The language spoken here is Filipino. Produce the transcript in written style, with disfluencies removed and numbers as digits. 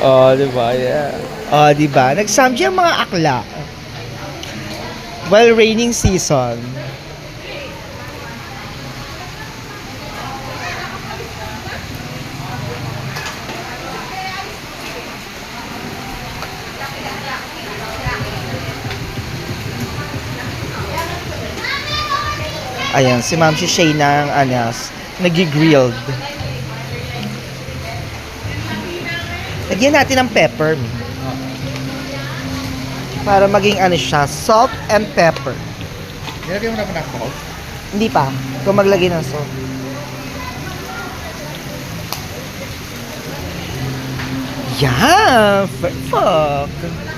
Oh, di ba? Yeah. Oh, di ba? Nagsamji ang mga akla. Well, raining season. Ayan, si Ma'am si Shay ng anas, nag-grilled. Lagyan natin ng pepper. Para maging ano siya, salt and pepper. Nilagyan mo na ba ng salt? Hindi pa. Kung maglagay ng salt. Yan! Perfect!